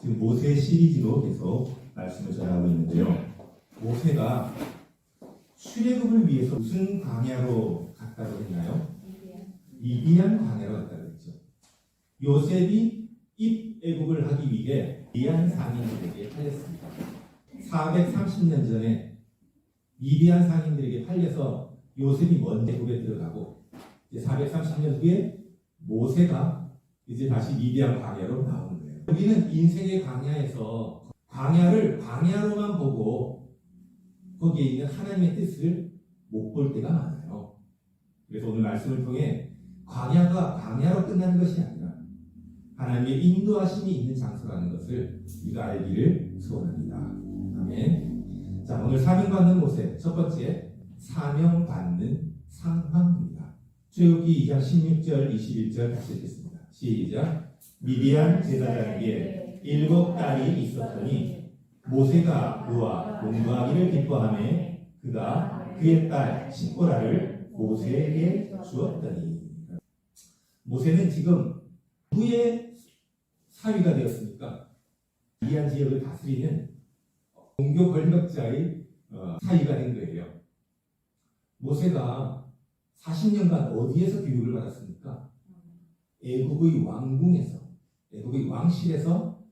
지금 모세 시리즈로 계속 말씀을 전하고 있는데요. 모세가 출애굽을 위해서 무슨 광야로 갔다고 했나요? 미디안 광야로 갔다고 했죠. 요셉이 입애굽을 하기 위해 미디안 상인들에게 팔렸습니다. 430년 전에 미디안 상인들에게 팔려서 요셉이 먼저 애굽에 들어가고 이제 430년 후에 모세가 이제 다시 미디안 광야로 나오는 거예요. 우리는 인생의 광야에서 광야를 광야로만 보고 거기에 있는 하나님의 뜻을 못 볼 때가 많아요. 그래서 오늘 말씀을 통해 광야가 광야로 끝나는 것이 아니라 하나님의 인도하심이 있는 장소라는 것을 우리가 알기를 소원합니다. 아멘. 자, 오늘 사명받는 모세 첫 번째, 사명받는 상황입니다. 출애굽기 2장 16절 21절 같이 읽겠습니다. 시작. 미디안 제사장에게 7딸이 있었더니 모세가 그와 농구하기를 기뻐하며 그가 그의 딸 십보라를 모세에게 주었더니. 모세는 지금 누구의 사위가 되었습니까? 미디안 지역을 다스리는 종교 권력자의 사위가 된 거예요. 모세가 40년간 어디에서 교육을 받았습니까? 애굽의 왕궁에서, 애굽의 왕실에서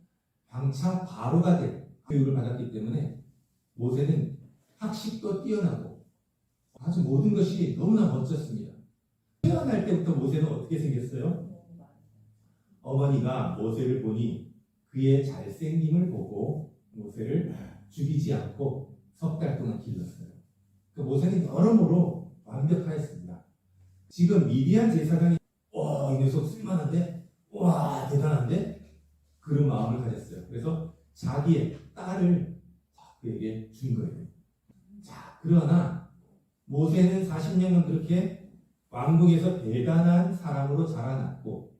방차 바로가 된 교육을 받았기 때문에 모세는 학식도 뛰어나고 아주 모든 것이 너무나 멋졌습니다. 태어날 때부터 모세는 어떻게 생겼어요? 어머니가 모세를 보니 그의 잘생김을 보고 모세를 죽이지 않고 석 달 동안 길렀어요. 그 모세는 여러모로 완벽하였습니다. 지금 미디안 제사장이 이 녀석 쓸만한데? 와, 대단한데? 그런 마음을 가졌어요. 그래서 자기의 딸을 그에게 준 거예요. 자, 그러나 모세는 40년간 그렇게 왕궁에서 대단한 사람으로 자라났고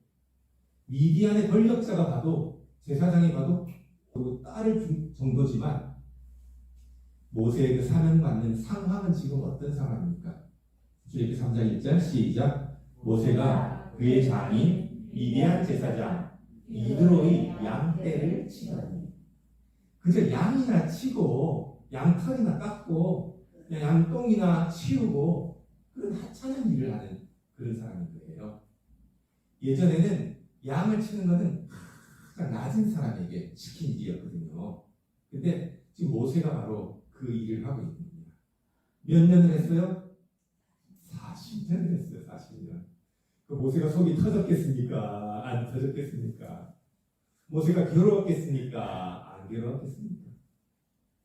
미디안의 권력자가 봐도 제사장이 봐도 그 딸을 준 정도지만 모세의 그 사명받는 상황은 지금 어떤 상황입니까? 출애굽기 3장 1절 시작. 모세가 그의 장인 미디안 제사장 이드로의 양떼를 치더니. 그저 양이나 치고 양털이나 깎고 그냥 양똥이나 치우고 그런 하찮은 일을 하는 그런 사람인 거예요. 예전에는 양을 치는 것은 가장 낮은 사람에게 시킨 일이었거든요. 근데 지금 모세가 바로 그 일을 하고 있는 겁니다. 몇 년을 했어요? 40년을 했어요. 40년. 그 모세가 속이 터졌겠습니까? 안 터졌겠습니까? 모세가 괴로웠겠습니까? 안 괴로웠겠습니까?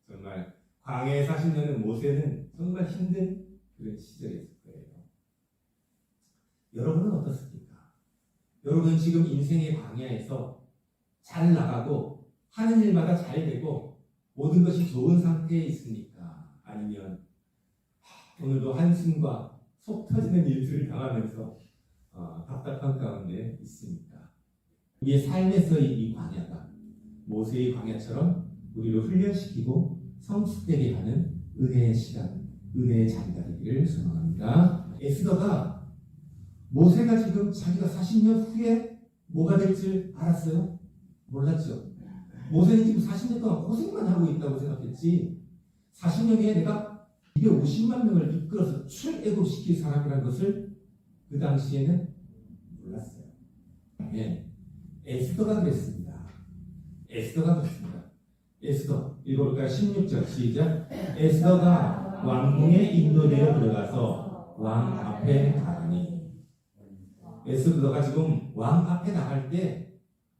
정말 광야에 40년은 모세는 정말 힘든 그런 시절이었을 거예요. 여러분은 어떻습니까? 여러분은 지금 인생의 광야에서 잘 나가고 하는 일마다 잘 되고 모든 것이 좋은 상태에 있습니까? 아니면 오늘도 한숨과 속 터지는 일들을 당하면서 답답한 가운데 있습니까? 우리의 삶에서 이 광야가 모세의 광야처럼 우리를 훈련시키고 성숙되게 하는 은혜의 시간, 은혜의 자리가 되기를 소망합니다. 에스더가 모세가 지금 자기가 40년 후에 뭐가 될 줄 알았어요? 몰랐죠. 모세는 지금 40년 동안 고생만 하고 있다고 생각했지 40년 후에 내가 250만 명을 이끌어서 출애굽시킬 사람이라는 것을 그 당시에는 몰랐어요. 네. 에스더가 그랬습니다. 에스더가 그랬습니다. 에스더 읽어볼까요? 16절 시작. 에스더가 왕궁에 인도되어 들어가서 왕 앞에 나가니. 에스더가 지금 왕 앞에 나갈 때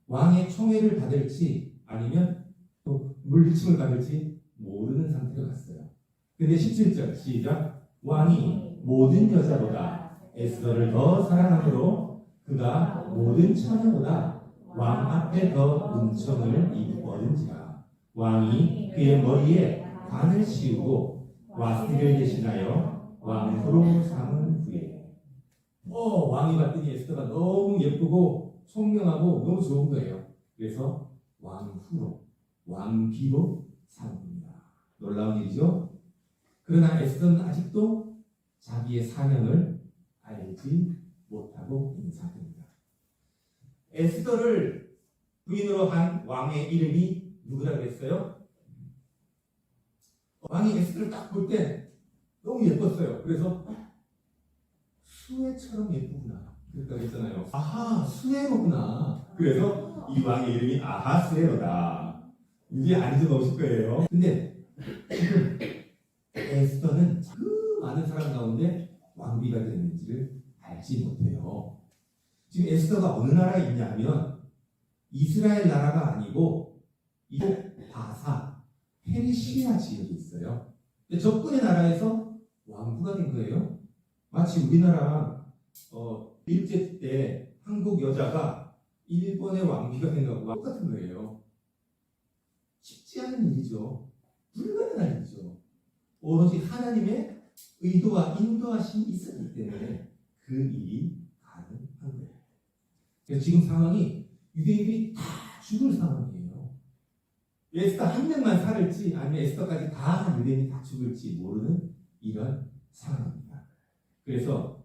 왕의 총애를 받을지 아니면 또 물리침을 받을지 모르는 상태로 갔어요. 근데 17절 시작. 왕이 모든 여자보다 에스더를 더 사랑하므로 그가 모든 처녀보다 왕 앞에 더 은총을 입었는지라. 왕이 그의 머리에 관을 씌우고 와스티를 대신하여 왕후로 삼은 후에. 왕이 봤더니 에스더가 너무 예쁘고 총명하고 너무 좋은 거예요. 그래서 왕후로, 왕비로 삼습니다. 놀라운 일이죠. 그러나 에스더는 아직도 자기의 사명을 알지 못하고 있는 상태입니다. 에스더를 부인으로 한 왕의 이름이 누구라고 그랬어요? 왕이 에스더를 딱 볼 때 너무 예뻤어요. 그래서 수혜처럼 예쁘구나 그랬다고 했잖아요. 아하, 수혜로구나. 그래서 이 왕의 이름이 아하스웨로다. 이게 아닌지 넣으실 거예요. 근데 지금 에스더는 그 많은 사람 가운데 왕비가 됐는지를 알지 못해요. 지금 에스더가 어느 나라에 있냐면 이스라엘 나라가 아니고 이곳 바사 페르시아 지역에 있어요. 근데 적군의 나라에서 왕부가 된 거예요. 마치 우리나라 일제 때 한국 여자가 일본의 왕비가 된 거하고 똑같은 거예요. 쉽지 않은 일이죠. 불가능한 일이죠. 오로지 하나님의 의도와 인도하심이 있었기 때문에 그 일이 가능한 거예요. 그래서 지금 상황이 유대인들이 다 죽을 상황이에요. 에스더 한 명만 살을지 아니면 에스더까지 다 유대인이 다 죽을지 모르는 이런 상황입니다. 그래서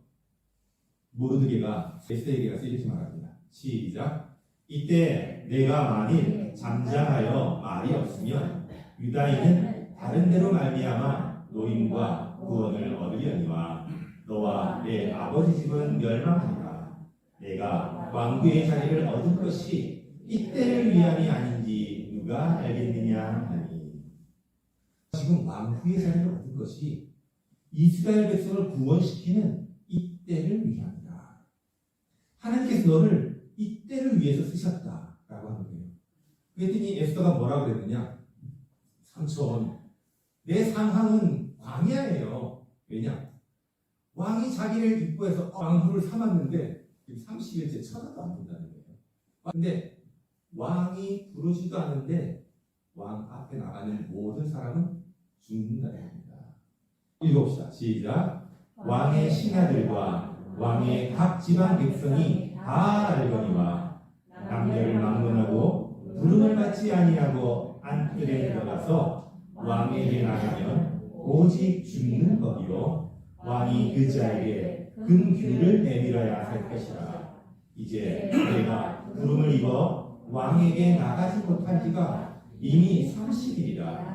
모르드게가 에스더에게 가서 이렇게 말합니다. 시작. 이때 내가 만일 잠잠하여 말이 없으면 유다인은 다른 데로 말미암아 노임과 구원을 얻으려니와 너와 내 아버지 집은 멸망하리라. 내가 왕국의 자리를 얻은 것이 이때를 위함이 아닌지 누가 알겠느냐 하니. 지금 왕국의 자리를 얻은 것이 이스라엘 백성을 구원시키는 이때를 위함이다. 하나님께서 너를 이때를 위해서 쓰셨다라고 하는 거예요. 그랬더니 에스더가 뭐라고 그랬느냐? 삼촌, 내 상황은 광야예요. 왜냐? 왕이 자기를 기뻐해서 왕후를 삼았는데 30일째 쳐다도 안 본다는 거예요. 근데 왕이 부르지도 않은데 왕 앞에 나가는 모든 사람은 죽는다는 겁니다. 읽어봅시다. 시작. 왕의 신하들과 왕의 각 지방 백성이 다 알거니와 남녀를 막론하고 부름을 받지 아니하고 안뜰에 들어가서 왕에게 나가면 오직 죽는 법이요 왕이 그 자에게 금규를 내밀어야 할 것이라. 이제 내가 부름을 입어 왕에게 나가지 못한 지가 이미 30일이라.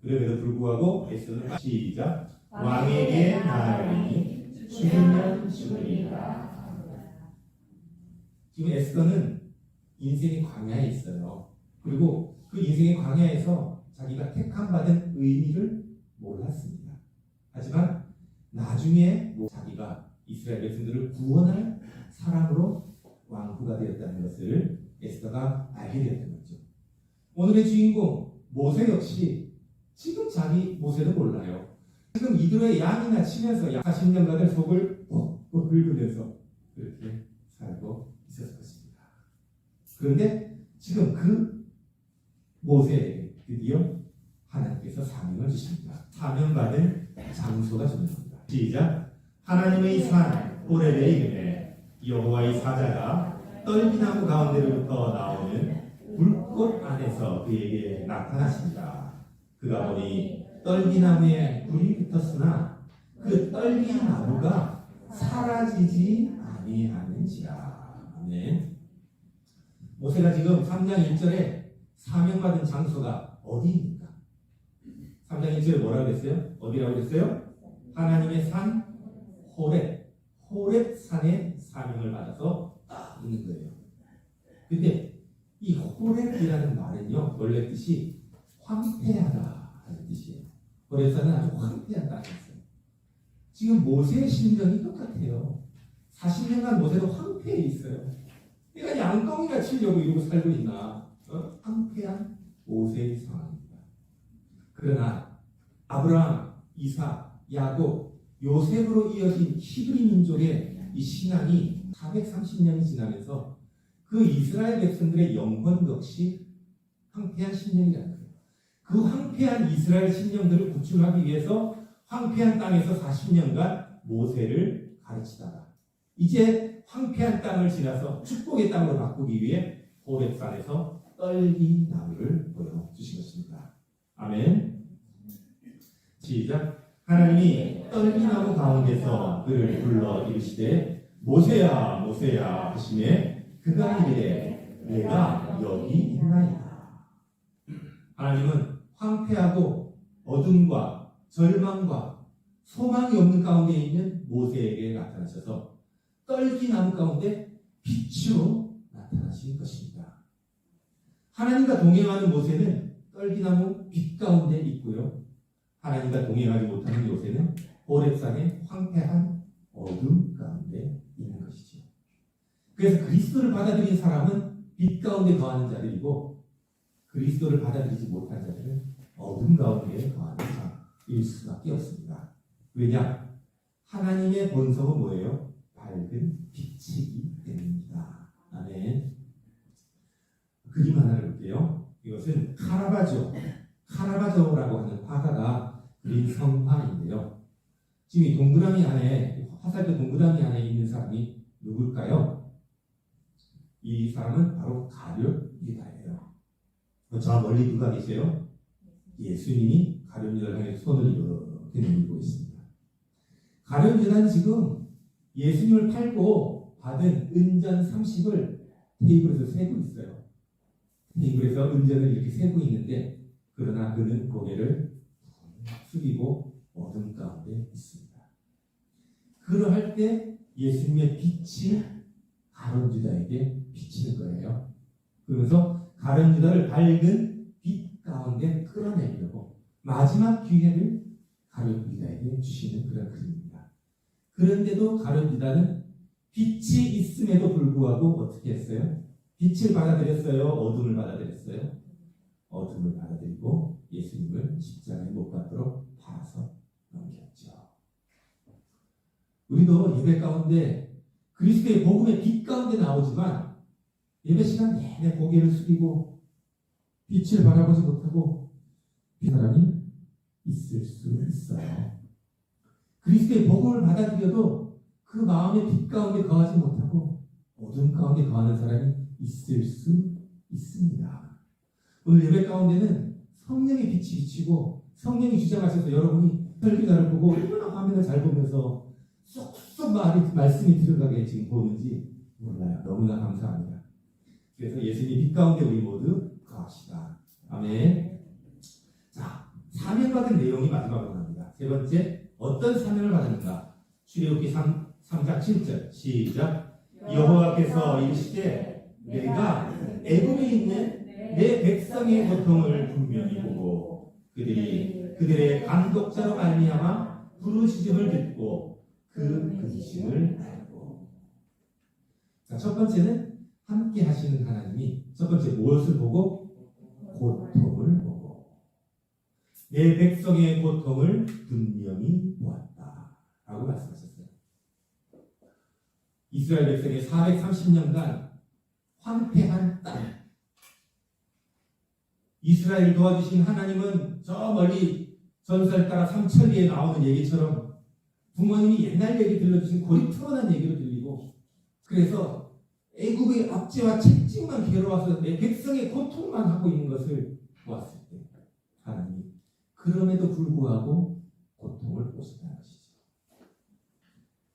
그럼에도 불구하고 에스더는 시작. 왕에게 나아가니 죽으면 죽으리라. 지금 에스더는 인생의 광야에 있어요. 그리고 그 인생의 광야에서 자기가 택함받은 의미를 몰랐습니다. 하지만 나중에 자기가 이스라엘 백성들을 구원할 사람으로 왕후가 되었다는 것을 에스더가 알게 되었던 거죠. 오늘의 주인공 모세 역시 지금 자기 모세도 몰라요. 지금 이들의 양이나 치면서 약 40년간을 속을 뻑뻑 긁으면서 그렇게 살고 있었을 것입니다. 그런데 지금 그 모세에게 드디어 하나님께서 사명을 주십니다. 사명받은 장소가 중요합니다. 시작. 하나님의 산 호렙에 이르매 여호와의 사자가 떨기나무 가운데로부터 나오는 불꽃 안에서 그에게 나타나십니다. 그가 보니 떨기나무에 불이 붙었으나 그 떨기나무가 사라지지 아니하는지라. 아멘. 모세가 지금 3장 1절에 사명받은 장소가 어디입니까? 3장 1절에 뭐라고 그랬어요? 어디라고 그랬어요? 하나님의 산 호렙 산에 사명을 받아서 딱 있는 거예요. 근데 이 호렙이라는 말은요, 원래 뜻이 황폐하다 하는 뜻이에요. 호렙산은 아주 황폐한 땅이었어요. 지금 모세의 심정이 똑같아요. 40년간 모세도 황폐해 있어요. 내가 양덩이나 치려고 이러고 살고 있나? 황폐한 모세의 상황입니다. 그러나 아브라함, 이삭, 야곱, 요셉으로 이어진 히브리 민족의 이 신앙이 430년이 지나면서 그 이스라엘 백성들의 영혼 역시 황폐한 심령이라는 거예요. 그 황폐한 이스라엘 심령들을 구출하기 위해서 황폐한 땅에서 40년간 모세를 가르치다가 이제 황폐한 땅을 지나서 축복의 땅으로 바꾸기 위해 호렙산에서 떨기나무를 보여주신 것입니다. 아멘. 시작. 하나님이 떨기나무 가운데서 그를 불러 이르시되 모세야 모세야 하시매 그가 이르되 내가 여기 있나이다. 하나님은 황폐하고 어둠과 절망과 소망이 없는 가운데 있는 모세에게 나타나셔서 떨기나무 가운데 빛으로 나타나신 것입니다. 하나님과 동행하는 모세는 떨기나무 빛 가운데 있고요. 하나님과 동행하지 못하는 모세는 호렙산의 황폐한 어둠 가운데 있는 것이죠. 그래서 그리스도를 받아들인 사람은 빛 가운데 거하는 자들이고 그리스도를 받아들이지 못한 자들은 어둠 가운데 거하는 자일 수밖에 없습니다. 왜냐? 하나님의 본성은 뭐예요? 밝은 빛이기 때문입니다. 아멘. 그림 하나를 볼게요. 이것은 카라바조라고 하는 화가가 그린 성화인데요. 지금 이 동그라미 안에, 화살표 동그라미 안에 있는 사람이 누굴까요? 이 사람은 바로 가룟 유다예요. 저 멀리 누가 계세요? 예수님이 가룟 유다를 향해 손을 이렇게 내밀고 있습니다. 가룟 유다는 지금 예수님을 팔고 받은 은전 30을 테이블에서 세고 있어요. 테이블에서 은전을 이렇게 세고 있는데 그러나 그는 고개를 숙이고 어둠 가운데 있습니다. 그러할 때 예수님의 빛이 가룟 유다에게 비치는 거예요. 그러면서 가룟 유다를 밝은 빛 가운데 끌어내려고 마지막 기회를 가룟 유다에게 주시는 그런 그림입니다. 그런데도 가룟 유다는 빛이 있음에도 불구하고 어떻게 했어요? 빛을 받아들였어요? 어둠을 받아들였어요? 어둠을 받아들이고 예수님을 십자가에 못 박도록 팔아서 넘겼죠. 우리도 예배 가운데 그리스도의 복음의 빛 가운데 나오지만 예배 시간 내내 고개를 숙이고 빛을 바라보지 못하고 그 사람이 있을 수 있어요. 그리스도의 복음을 받아들여도 그 마음의 빛 가운데 거하지 못하고 어둠 가운데 거하는 사람이 있을 수 있습니다. 오늘 예배 가운데는 성령의 빛이 비치고 성령이 주장하셔서 여러분이 설교자를 보고 얼마나 화면을 잘 보면서 쏙쏙 말씀이 들어가게 지금 보는지 몰라요. 너무나 감사합니다. 그래서 예수님 빛 가운데 우리 모두 거하시다. 아멘. 자, 사명받은 내용이 마지막으로 나옵니다. 세 번째, 어떤 사명을 받았는가? 출애굽기 3장 7절 시작. 여호와께서 이르시되 내가 애굽에 있는 내 백성의 고통을 분명히 보고 그들의 감독자로 말미암아 부르짖음을 듣고 그 근심을 알고. 자, 첫 번째는 함께 하시는 하나님이 첫 번째 무엇을 보고? 고통을 보고 내 백성의 고통을 분명히 보았다 라고 말씀하셨어요. 이스라엘 백성의 430년간 황폐한 땅, 이스라엘 도와주신 하나님은 저 멀리 전설 따라 삼천리에 나오는 얘기처럼 부모님이 옛날 얘기 들려주신 고리타분한 얘기로 들리고, 그래서 애국의 압제와 채찍만 괴로워서 내 백성의 고통만 하고 있는 것을 보았을 때 하나님이 그럼에도 불구하고 고통을 보셨다는 것이죠.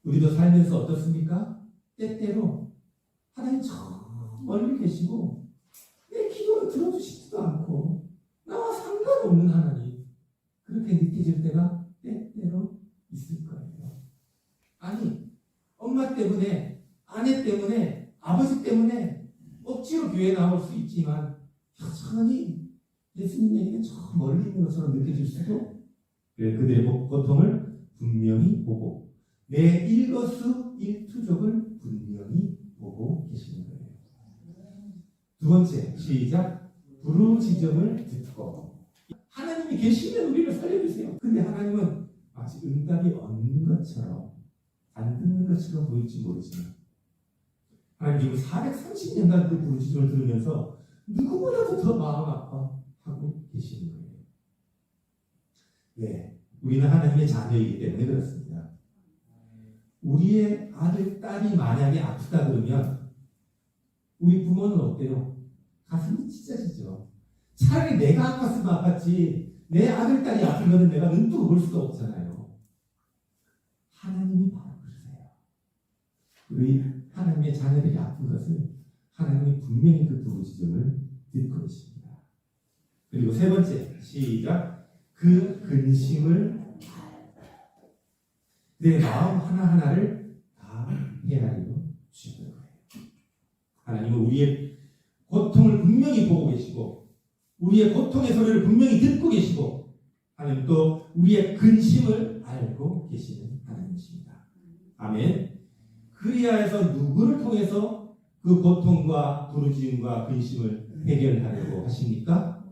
우리도 살면서 어떻습니까? 때때로 하나님 저 멀리 계시고 내 기도를 들어주시지도 않고 나와 상관없는 하나님, 그렇게 느껴질 때가 때때로 있을 거예요. 아니, 엄마 때문에, 아내 때문에, 아버지 때문에 억지로 교회에 나올 수 있지만 여전히 예수님 얘기는 저 멀리 있는 것처럼 느껴질 수도, 그들의 고통을 분명히 보고 내 일거수일투족을 분명히 보고 계시는 거예요. 두 번째, 시작. 부르짖음을 듣고. 하나님이 계시면 우리를 살려주세요. 근데 하나님은 마치 응답이 없는 것처럼, 안 듣는 것처럼 보일지 모르지만 하나님 지금 430년간 그 부르짖음을 들으면서 누구보다도 더 마음 아파하고 계시는 거예요. 네, 우리는 하나님의 자녀이기 때문에 그렇습니다. 우리의 아들, 딸이 만약에 아프다 그러면 우리 부모는 어때요? 가슴이 찢어지죠. 차라리 내가 아팠으면 아팠지 내 아들, 딸이 아픈 거는 내가 눈뜨고 볼 수가 없잖아요. 하나님이 바로 그러세요. 우리 하나님의 자녀들이 아픈 것을 하나님이 분명히 그 부르짖음을 듣고 계십니다. 그리고 세 번째, 시작. 그 근심을 내 마음 하나하나를 다 헤아리고 주시는 거예요. 하나님은 우리의 고통을 분명히 보고 계시고 우리의 고통의 소리를 분명히 듣고 계시고 하나님 또 우리의 근심을 알고 계시는 하나님이십니다. 아멘. 그리하여서 누구를 통해서 그 고통과 부르짖음과 근심을 해결하려고 하십니까?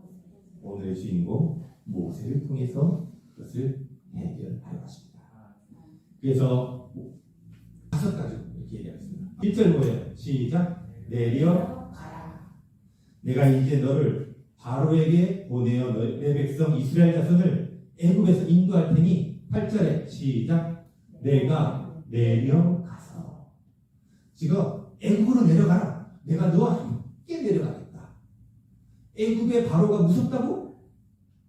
오늘의 주인공 모세를 통해서 그것을 해결하려 하십니다. 그래서 5가지 이렇게 얘기하겠습니다. 1절 뭐예요? 시작. 내려가라. 내가 이제 너를 바로에게 보내어 내 백성 이스라엘 자손을 애굽에서 인도할 테니 8절에 시작. 내가 내려가서. 지금 애굽으로 내려가라. 내가 너와 함께 내려가겠다. 애굽의 바로가 무섭다고?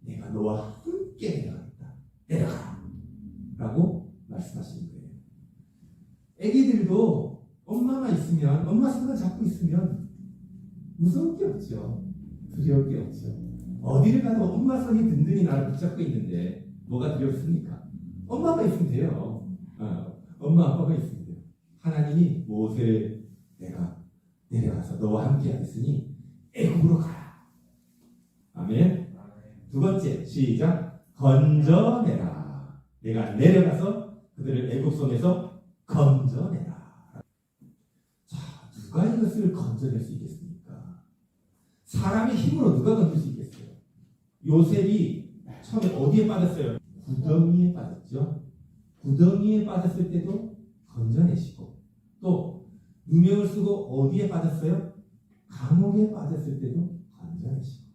내가 너와 함께 내려가겠다. 내려가라. 라고 말씀하시는 거예요. 애기들도 엄마가 있으면, 엄마 손을 잡고 있으면 무서울 게 없죠. 두려울 게 없죠. 어디를 가도 엄마 손이 든든히 나를 붙잡고 있는데 뭐가 두렵습니까? 엄마가 있으면 돼요. 엄마 아빠가 있으면 돼요. 하나님이 모세를 내가 내려가서 너와 함께 하겠으니 애굽으로 가라. 아멘. 두 번째 시작. 건져내라. 내가 내려가서 그들을 애굽 손에서 건져내라. 자, 누가 이것을 건져낼 수 있겠습니까? 사람의 힘으로 누가 건질 수 있겠어요? 요셉이 처음에 어디에 빠졌어요? 구덩이에 빠졌죠. 구덩이에 빠졌을 때도 건져내시고 또 누명을 쓰고 어디에 빠졌어요? 감옥에 빠졌을 때도 건져내시고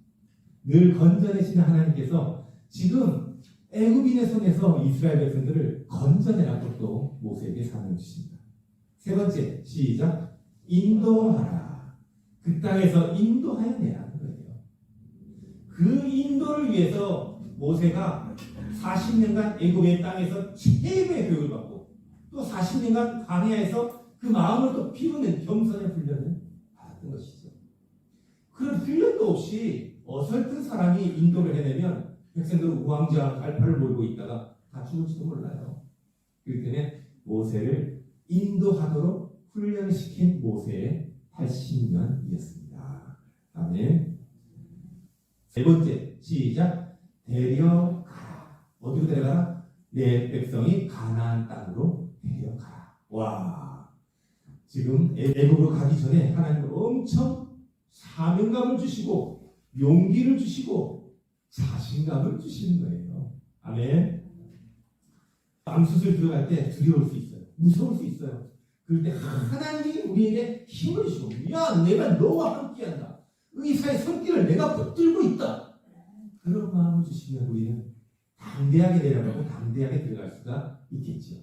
늘 건져내시는 하나님께서 지금 애굽인의 손에서 이스라엘 백성들을 건져내라고 또 모세에게 사명을 주십니다. 세 번째 시작. 인도하라. 그 땅에서 인도하여 내라는 거예요. 그 인도를 위해서 모세가 40년간 애굽의 땅에서 최고의 교육을 받고 또 40년간 광야에서 그 마음을 또 피우는 겸손의 훈련을 받았던 것이죠. 그런 훈련도 없이 어설픈 사람이 인도를 해내면 백성들은 우왕좌왕 갈파를 몰고 있다가 다 죽을지도 몰라요. 그렇기 때문에 모세를 인도하도록 훈련시킨 모세의 80년이었습니다. 아멘. 세 번째 시작. 데려가라. 어디로 데려가라? 내 백성이 가나안 땅으로 데려가라. 와, 지금 애굽으로 가기 전에 하나님은 엄청 사명감을 주시고 용기를 주시고 자신감을 주시는 거예요. 아멘. 암수술 들어갈 때 두려울 수 있어요. 무서울 수 있어요. 그럴 때 하나님이 우리에게 힘을 주시고, 야, 내가 너와 함께한다. 의사의 손길을 내가 붙들고 있다. 그런 마음을 주시면 우리는 담대하게 내려가고 담대하게 들어갈 수가 있겠죠.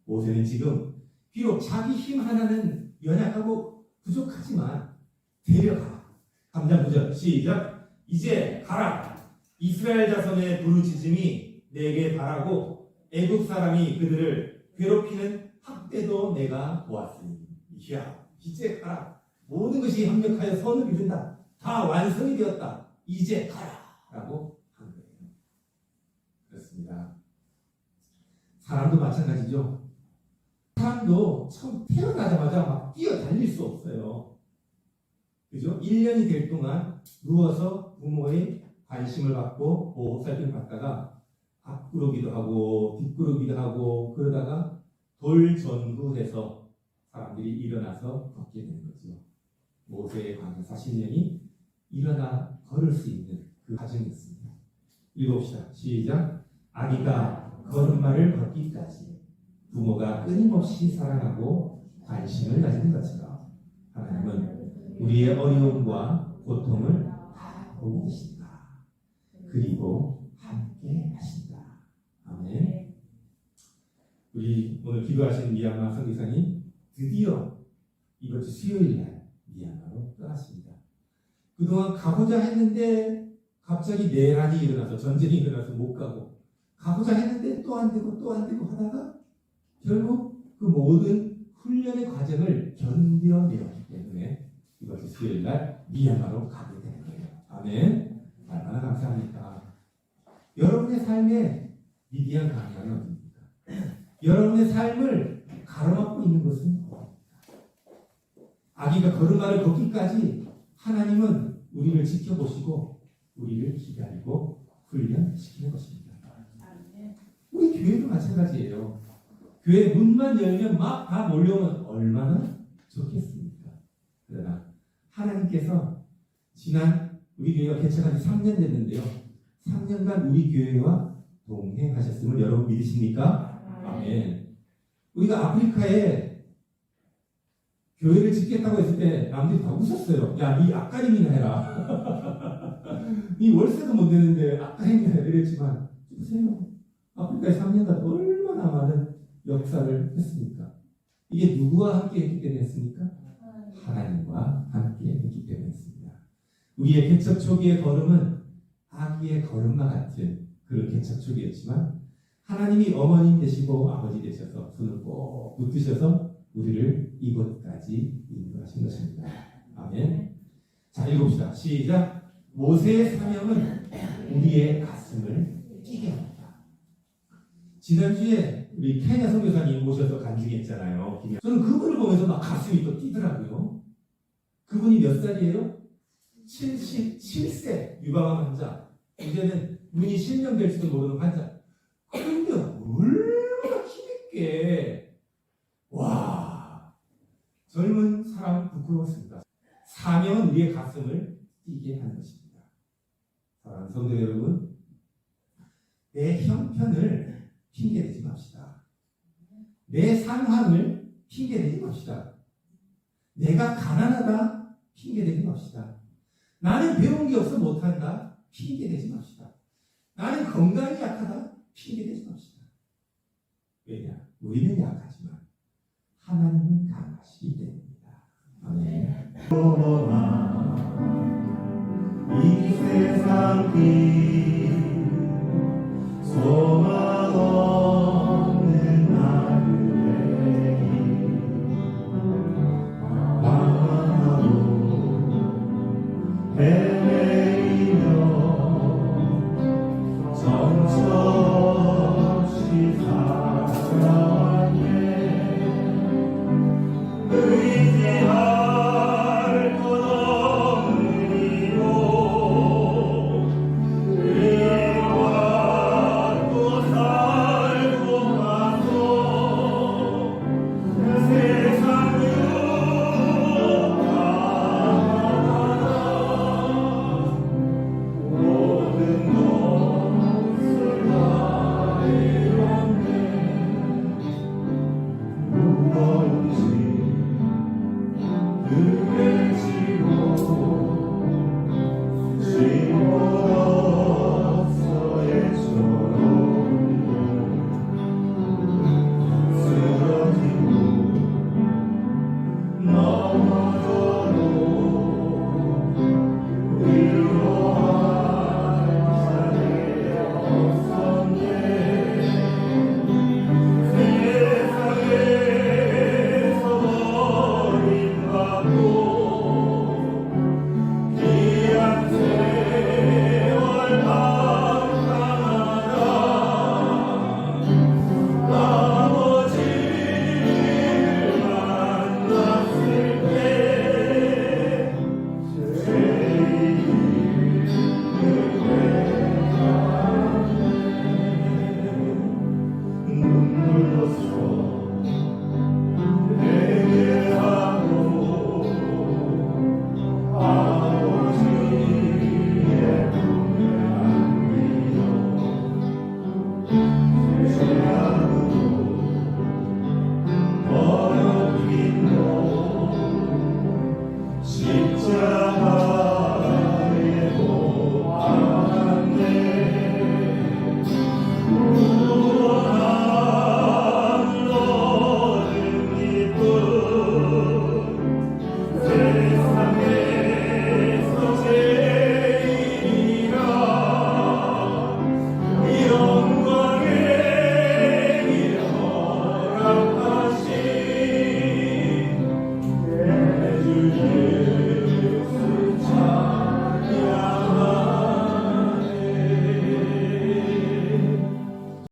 모세는 지금 비록 자기 힘 하나는 연약하고 부족하지만 데려가. 3장 9절 시작. 이제 가라. 이스라엘 자손의 부르짖음이 내게 달하고 애굽 사람이 그들을 괴롭히는 학대도 내가 보았으니. 이야, 이제 가라. 모든 것이 합력하여 선을 이룬다. 다 완성이 되었다. 이제 가라. 라고 한 거예요. 그렇습니다. 사람도 마찬가지죠. 사람도 처음 태어나자마자 막 뛰어달릴 수 없어요. 그죠? 1년이 될 동안 누워서 부모의 관심을 받고 보호살핌을 받다가 앞구르기도 하고 뒷구르기도 하고 그러다가 돌전구해서 사람들이 일어나서 걷게 되는 거죠. 모세의 광야 40년이 일어나 걸을 수 있는 그 과정이었습니다. 읽읍시다. 시작. 아기가 걸음마를 걷기까지 부모가 끊임없이 사랑하고 관심을 가지는 것처럼 하나님은 우리의 어려움과 고통을 다 보고 계신다. 그리고 함께 하신다. 아멘. 우리 오늘 기도하신 미얀마 선교사님 드디어 이번 주 수요일 날 미얀마로 떠났습니다. 그동안 가고자 했는데 갑자기 내란이 일어나서 전쟁이 일어나서 못 가고자 했는데 또 안 되고 하다가 결국 그 모든 훈련의 과정을 견뎌내었기 때문에 이번 주 수요일 날 미얀마로 가게 되는 거예요. 아멘. 얼마나 감사합니까? 여러분의 삶에 미디안 강야는 어디입니까? 여러분의 삶을 가로막고 있는 것은 뭡니까? 아기가 걸음마를 걷기까지 하나님은 우리를 지켜보시고 우리를 기다리고 훈련시키는 것입니다. 우리 교회도 마찬가지예요. 교회 문만 열면 막 다 몰려오면 얼마나 좋겠습니까? 그러나 하나님께서 지난 우리 교회가 개척한 지 3년 됐는데요. 3년간 우리 교회와 동행하셨음을 여러분 믿으십니까? 아멘. 우리가 아프리카에 교회를 짓겠다고 했을 때 남들이 다 웃었어요. 야, 니 앞가림이나 해라. 니 월세도 못 내는데 앞가림이나 해라 이랬지만 보세요. 아프리카에 3년간 얼마나 많은 역사를 했습니까? 이게 누구와 함께 했기 때문에 했습니까? 하나님과 함께 했기 때문에 했습니다. 우리의 개척 초기의 걸음은 아기의 걸음과 같은 그런 개척 초기였지만 하나님이 어머님 되시고 아버지 되셔서 손을 꼭 붙드셔서 우리를 이곳까지 인도하신 것입니다. 아멘. 자, 읽읍시다. 시작. 모세의 사명은 우리의 가슴을 뛰게 합니다. 지난주에 우리 케냐 선교사님 오셔서 간증했잖아요. 저는 그분을 보면서 막 가슴이 또 뛰더라고요. 그분이 몇 살이에요? 77세 유방암 환자. 이제는 눈이 실명될지도 모르는 환자. 그런데 얼마나 힘있게 와 젊은 사람 부끄러웠습니다. 사명은 우리의 가슴을 뛰게 하는 것입니다. 사랑하는 성도 여러분, 내 형편을 핑계대지 맙시다. 내 상황을 핑계대지 맙시다. 내가 가난하다 핑계대지 맙시다. 나는 배운 게 없어 못한다 핑계대지 맙시다. 나는 건강이 약하다 핑계대지 맙시다. 왜냐? 우리는 약하지만 하나님은 강하시기 때문입니다. 아멘. 이 세상 길 소망 없는 나를 방황하고 헤매이며 정처없이 살아가네. 의지할 것 없는 이로 그게 지고